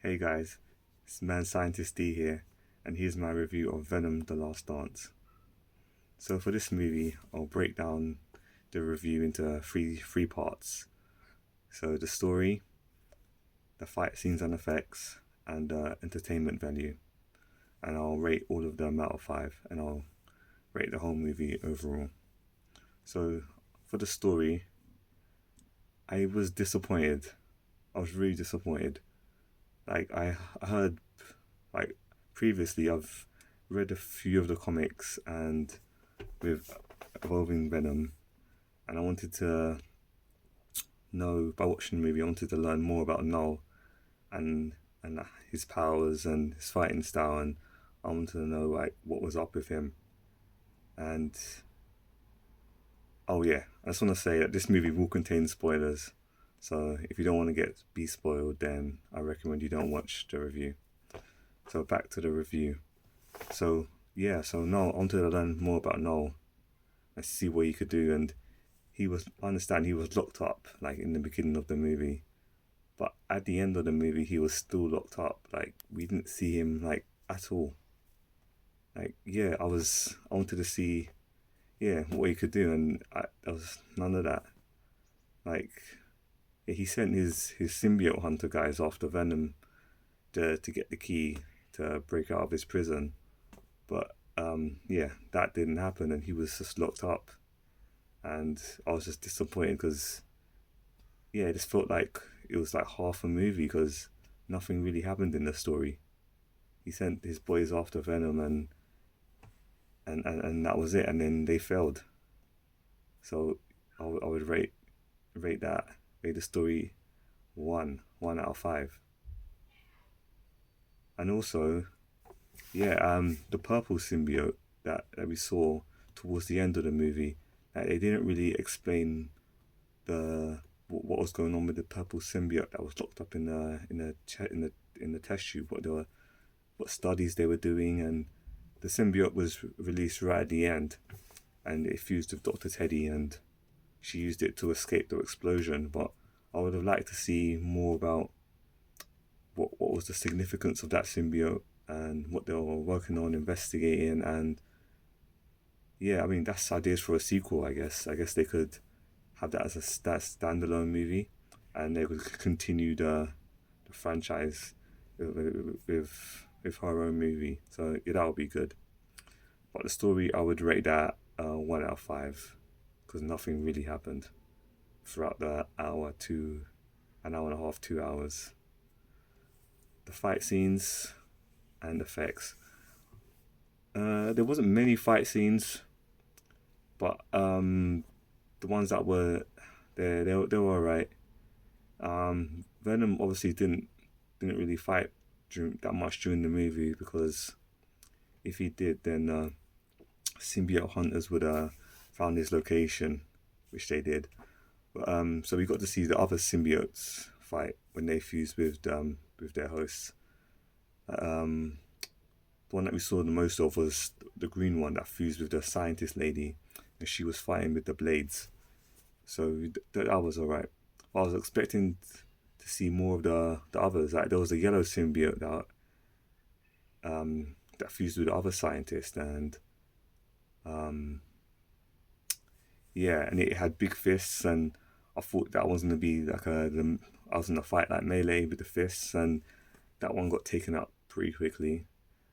Hey guys, it's Man Scientist D here, and here's my review of Venom: The Last Dance. So for this movie, I'll break down the review into three parts. So the story, the fight scenes and effects, and entertainment value. And I'll rate all of them out of 5, and I'll rate the whole movie overall. So for the story, I was disappointed. I was really disappointed. I heard like previously I've read a few of the comics and with evolving Venom, and I wanted to know by watching the movie. I wanted to learn more about Null and his powers and his fighting style, and I wanted to know like what was up with him. And oh yeah, I just want to say that this movie will contain spoilers. So if you don't want to be spoiled, then I recommend you don't watch the review. So back to the review. So yeah, so Noel, I wanted to learn more about Noel and see what he could do. And I understand he was locked up like in the beginning of the movie, but at the end of the movie he was still locked up. Like we didn't see him like at all. Like yeah, I wanted to see what he could do, and there was none of that. Like yeah, he sent his symbiote hunter guys after Venom to get the key to break out of his prison, but yeah, that didn't happen, and he was just locked up. And I was just disappointed because yeah, it just felt like it was like half a movie because nothing really happened in the story. He sent his boys after Venom, and that was it, and then they failed. So I would rate that rate the story one out of 5. And also yeah, the purple symbiote that we saw towards the end of the movie, they didn't really explain the what was going on with the purple symbiote that was locked up in the test tube. What studies they were doing, and the symbiote was released right at the end, and it fused with Dr. Teddy, and she used it to escape the explosion. But I would have liked to see more about what was the significance of that symbiote and what they were working on investigating. And yeah, I mean that's ideas for a sequel. I guess they could have that as that standalone movie, and they would continue the franchise with her own movie. So yeah, that would be good. But the story, I would rate that 1 out of 5 because nothing really happened throughout the an hour and a half, 2 hours. The fight scenes and effects. There wasn't many fight scenes, but the ones that were there, they were alright. Venom obviously didn't really fight that much during the movie because if he did, then symbiote hunters would have found his location, which they did. But so we got to see the other symbiotes fight when they fused with their hosts. Um, the one that we saw the most of was the green one that fused with the scientist lady, and she was fighting with the blades. So that was alright. I was expecting to see more of the others. Like there was a yellow symbiote that fused with the other scientist, and um, yeah, and it had big fists, and I thought that was gonna be like I was gonna fight like melee with the fists, and that one got taken out pretty quickly,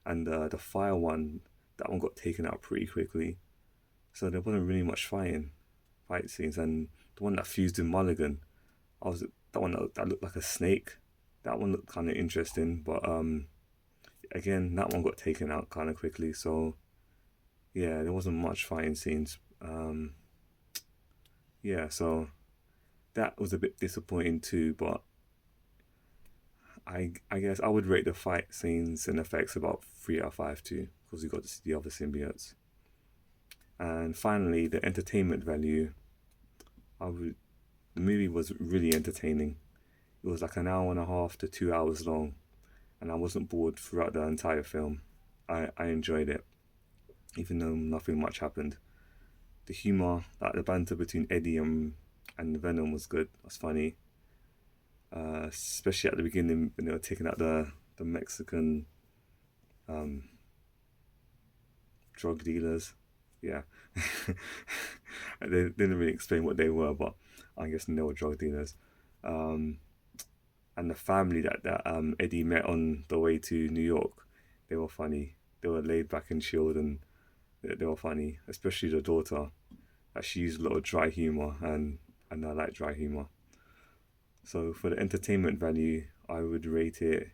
and the fire one, that one got taken out pretty quickly. So there wasn't really much fight scenes, and the one that fused in Mulligan, I was that one that looked like a snake. That one looked kind of interesting, but again, that one got taken out kind of quickly. So yeah, there wasn't much fighting scenes. Yeah, so that was a bit disappointing too. But I guess I would rate the fight scenes and effects about 3 out of 5 too, because we got to see the other symbiotes. And finally, the entertainment value. I would The movie was really entertaining. It was like an hour and a half to 2 hours long, and I wasn't bored throughout the entire film. I enjoyed it, even though nothing much happened. The humor, like the banter between Eddie and Venom was good. It was funny. especially at the beginning when they were taking out the Mexican um, drug dealers. Yeah, they didn't really explain what they were, but I'm guessing they were drug dealers. Um, and the family that Eddie met on the way to New York, they were funny. They were laid back and chilled, and they were funny, especially the daughter. She used a lot of dry humor, and I like dry humor. So for the entertainment value, I would rate it.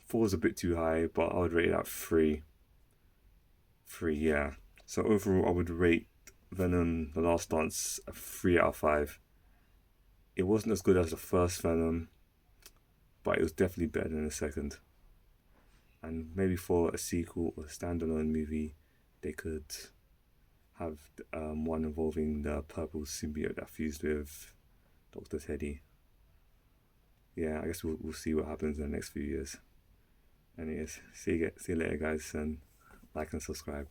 Four's a bit too high, but I would rate it at three. Three, yeah. So overall, I would rate Venom: The Last Dance a 3 out of 5. It wasn't as good as the first Venom, but it was definitely better than the second. And maybe for a sequel or a standalone movie, they could have one involving the purple symbiote that fused with Dr. Teddy. Yeah, I guess we'll see what happens in the next few years. Anyways, see you later, guys, and like and subscribe.